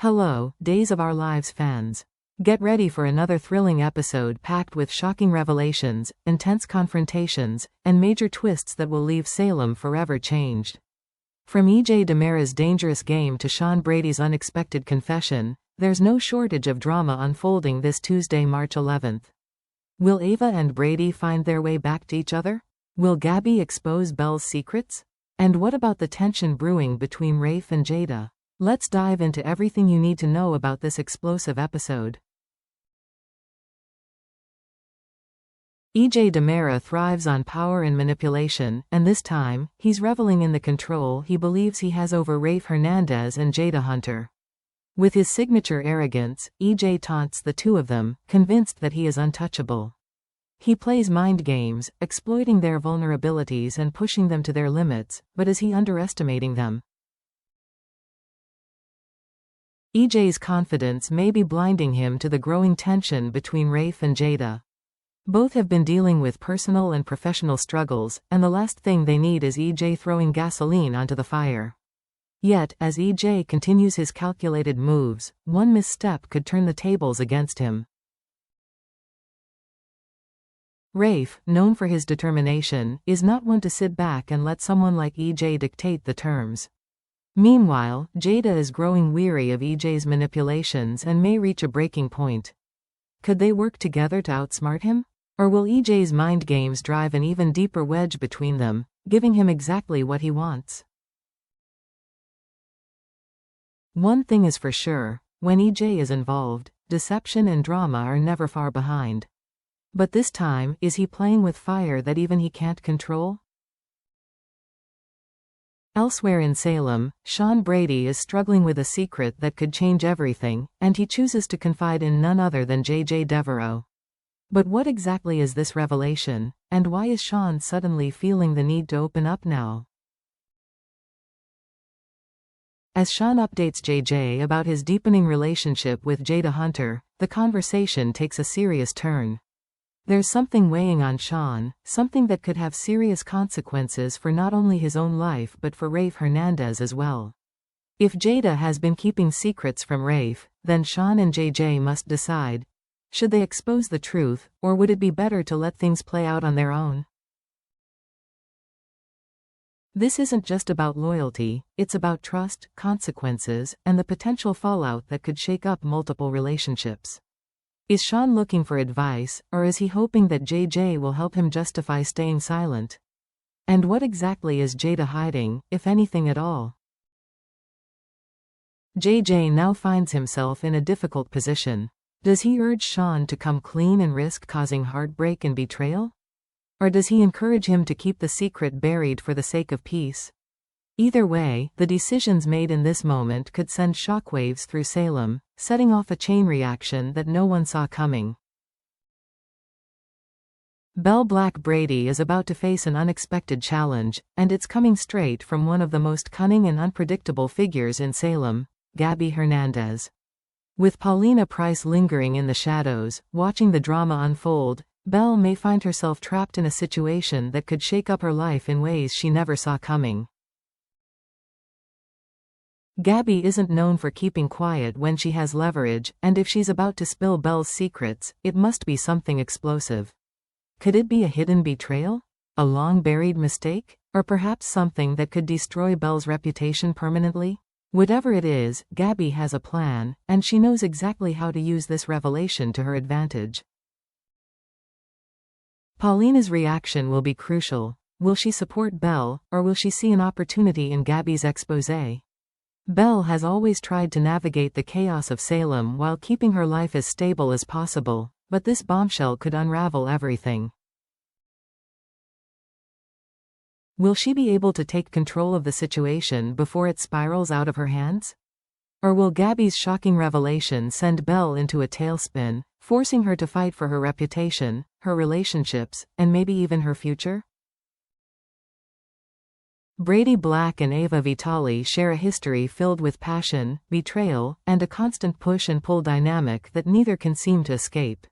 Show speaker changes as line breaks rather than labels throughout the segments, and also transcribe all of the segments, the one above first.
Hello, Days of Our Lives fans. Get ready for another thrilling episode packed with shocking revelations, intense confrontations, and major twists that will leave Salem forever changed. From E.J. DiMera's dangerous game to Shawn Brady's unexpected confession, there's no shortage of drama unfolding this Tuesday, March 11th. Will Ava and Brady find their way back to each other? Will Gabby expose Belle's secrets? And what about the tension brewing between Rafe and Jada? Let's dive into everything you need to know about this explosive episode. E.J. DiMera thrives on power and manipulation, and this time, he's reveling in the control he believes he has over Rafe Hernandez and Jada Hunter. With his signature arrogance, E.J. taunts the two of them, convinced that he is untouchable. He plays mind games, exploiting their vulnerabilities and pushing them to their limits, but is he underestimating them? E.J.'s confidence may be blinding him to the growing tension between Rafe and Jada. Both have been dealing with personal and professional struggles, and the last thing they need is E.J. throwing gasoline onto the fire. Yet, as E.J. continues his calculated moves, one misstep could turn the tables against him. Rafe, known for his determination, is not one to sit back and let someone like E.J. dictate the terms. Meanwhile, Jada is growing weary of E.J.'s manipulations and may reach a breaking point. Could they work together to outsmart him? Or will E.J.'s mind games drive an even deeper wedge between them, giving him exactly what he wants? One thing is for sure, when E.J. is involved, deception and drama are never far behind. But this time, is he playing with fire that even he can't control? Elsewhere in Salem, Shawn Brady is struggling with a secret that could change everything, and he chooses to confide in none other than JJ Devereaux. But what exactly is this revelation, and why is Shawn suddenly feeling the need to open up now? As Shawn updates JJ about his deepening relationship with Jada Hunter, the conversation takes a serious turn. There's something weighing on Shawn, something that could have serious consequences for not only his own life but for Rafe Hernandez as well. If Jada has been keeping secrets from Rafe, then Shawn and JJ must decide. Should they expose the truth, or would it be better to let things play out on their own? This isn't just about loyalty, it's about trust, consequences, and the potential fallout that could shake up multiple relationships. Is Shawn looking for advice, or is he hoping that JJ will help him justify staying silent? And what exactly is Jada hiding, if anything at all? JJ now finds himself in a difficult position. Does he urge Shawn to come clean and risk causing heartbreak and betrayal? Or does he encourage him to keep the secret buried for the sake of peace? Either way, the decisions made in this moment could send shockwaves through Salem, setting off a chain reaction that no one saw coming. Belle Black Brady is about to face an unexpected challenge, and it's coming straight from one of the most cunning and unpredictable figures in Salem, Gabby Hernandez. With Paulina Price lingering in the shadows, watching the drama unfold, Belle may find herself trapped in a situation that could shake up her life in ways she never saw coming. Gabby isn't known for keeping quiet when she has leverage, and if she's about to spill Belle's secrets, it must be something explosive. Could it be a hidden betrayal? A long-buried mistake? Or perhaps something that could destroy Belle's reputation permanently? Whatever it is, Gabby has a plan, and she knows exactly how to use this revelation to her advantage. Paulina's reaction will be crucial. Will she support Belle, or will she see an opportunity in Gabby's exposé? Belle has always tried to navigate the chaos of Salem while keeping her life as stable as possible, but this bombshell could unravel everything. Will she be able to take control of the situation before it spirals out of her hands? Or will Gabby's shocking revelation send Belle into a tailspin, forcing her to fight for her reputation, her relationships, and maybe even her future? Brady Black and Ava Vitale share a history filled with passion, betrayal, and a constant push and pull dynamic that neither can seem to escape.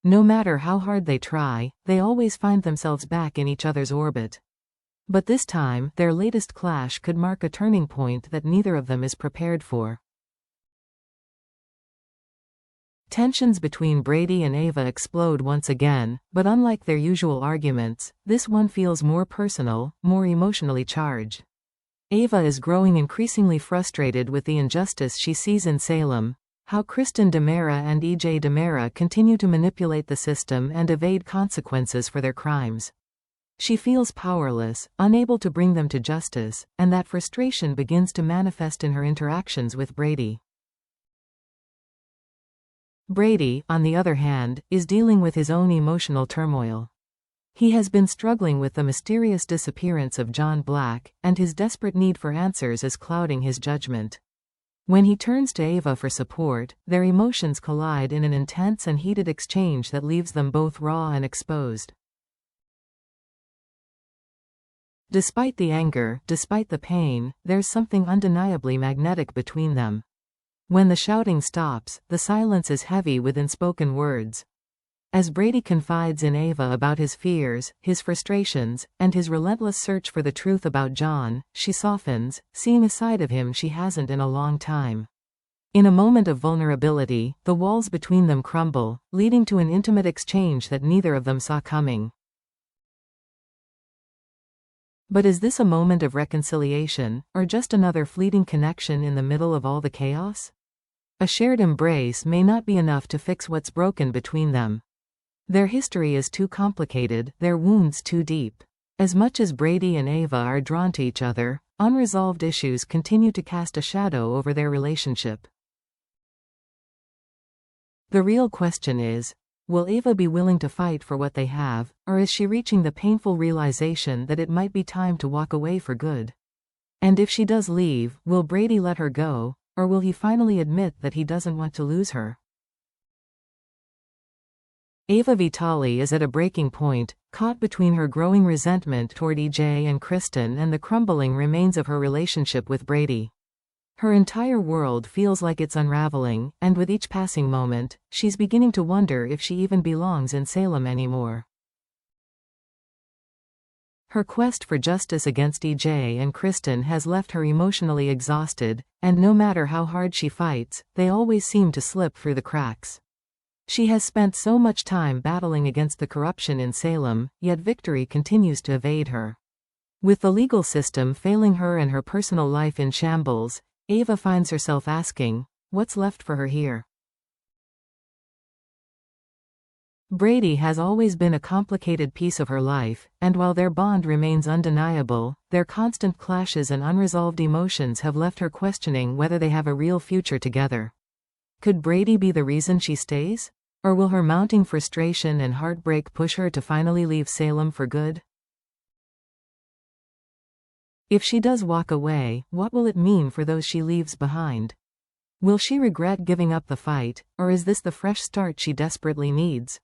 No matter how hard they try, they always find themselves back in each other's orbit. But this time, their latest clash could mark a turning point that neither of them is prepared for. Tensions between Brady and Ava explode once again, but unlike their usual arguments, this one feels more personal, more emotionally charged. Ava is growing increasingly frustrated with the injustice she sees in Salem, how Kristen DiMera and EJ DiMera continue to manipulate the system and evade consequences for their crimes. She feels powerless, unable to bring them to justice, and that frustration begins to manifest in her interactions with Brady. Brady, on the other hand, is dealing with his own emotional turmoil. He has been struggling with the mysterious disappearance of John Black, and his desperate need for answers is clouding his judgment. When he turns to Ava for support, their emotions collide in an intense and heated exchange that leaves them both raw and exposed. Despite the anger, despite the pain, there's something undeniably magnetic between them. When the shouting stops, the silence is heavy with unspoken words. As Brady confides in Ava about his fears, his frustrations, and his relentless search for the truth about John, she softens, seeing a side of him she hasn't in a long time. In a moment of vulnerability, the walls between them crumble, leading to an intimate exchange that neither of them saw coming. But is this a moment of reconciliation, or just another fleeting connection in the middle of all the chaos? A shared embrace may not be enough to fix what's broken between them. Their history is too complicated, their wounds too deep. As much as Brady and Ava are drawn to each other, unresolved issues continue to cast a shadow over their relationship. The real question is, will Ava be willing to fight for what they have, or is she reaching the painful realization that it might be time to walk away for good? And if she does leave, will Brady let her go, or will he finally admit that he doesn't want to lose her? Ava Vitali is at a breaking point, caught between her growing resentment toward EJ and Kristen and the crumbling remains of her relationship with Brady. Her entire world feels like it's unraveling, and with each passing moment, she's beginning to wonder if she even belongs in Salem anymore. Her quest for justice against EJ and Kristen has left her emotionally exhausted, and no matter how hard she fights, they always seem to slip through the cracks. She has spent so much time battling against the corruption in Salem, yet victory continues to evade her. With the legal system failing her and her personal life in shambles, Ava finds herself asking, what's left for her here? Brady has always been a complicated piece of her life, and while their bond remains undeniable, their constant clashes and unresolved emotions have left her questioning whether they have a real future together. Could Brady be the reason she stays? Or will her mounting frustration and heartbreak push her to finally leave Salem for good? If she does walk away, what will it mean for those she leaves behind? Will she regret giving up the fight, or is this the fresh start she desperately needs?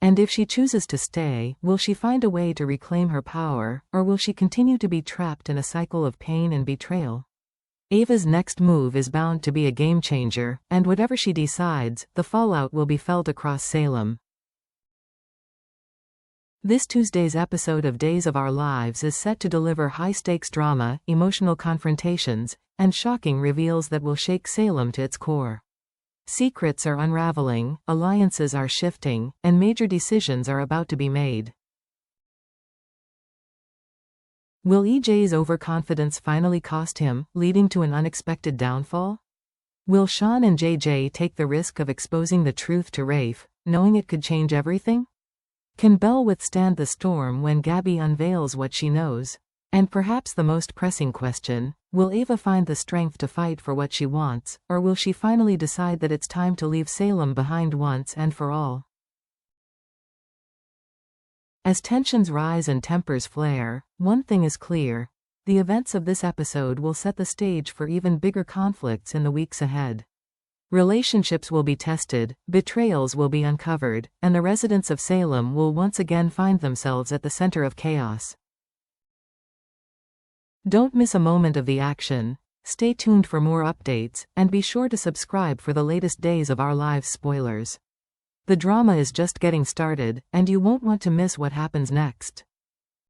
And if she chooses to stay, will she find a way to reclaim her power, or will she continue to be trapped in a cycle of pain and betrayal? Ava's next move is bound to be a game changer, and whatever she decides, the fallout will be felt across Salem. This Tuesday's episode of Days of Our Lives is set to deliver high-stakes drama, emotional confrontations, and shocking reveals that will shake Salem to its core. Secrets are unraveling, alliances are shifting, and major decisions are about to be made. Will EJ's overconfidence finally cost him, leading to an unexpected downfall? Will Shawn and JJ take the risk of exposing the truth to Rafe, knowing it could change everything? Can Belle withstand the storm when Gabby unveils what she knows? And perhaps the most pressing question, will Ava find the strength to fight for what she wants, or will she finally decide that it's time to leave Salem behind once and for all? As tensions rise and tempers flare, one thing is clear. The events of this episode will set the stage for even bigger conflicts in the weeks ahead. Relationships will be tested, betrayals will be uncovered, and the residents of Salem will once again find themselves at the center of chaos. Don't miss a moment of the action. Stay tuned for more updates, and be sure to subscribe for the latest Days of Our Lives spoilers. The drama is just getting started, and you won't want to miss what happens next.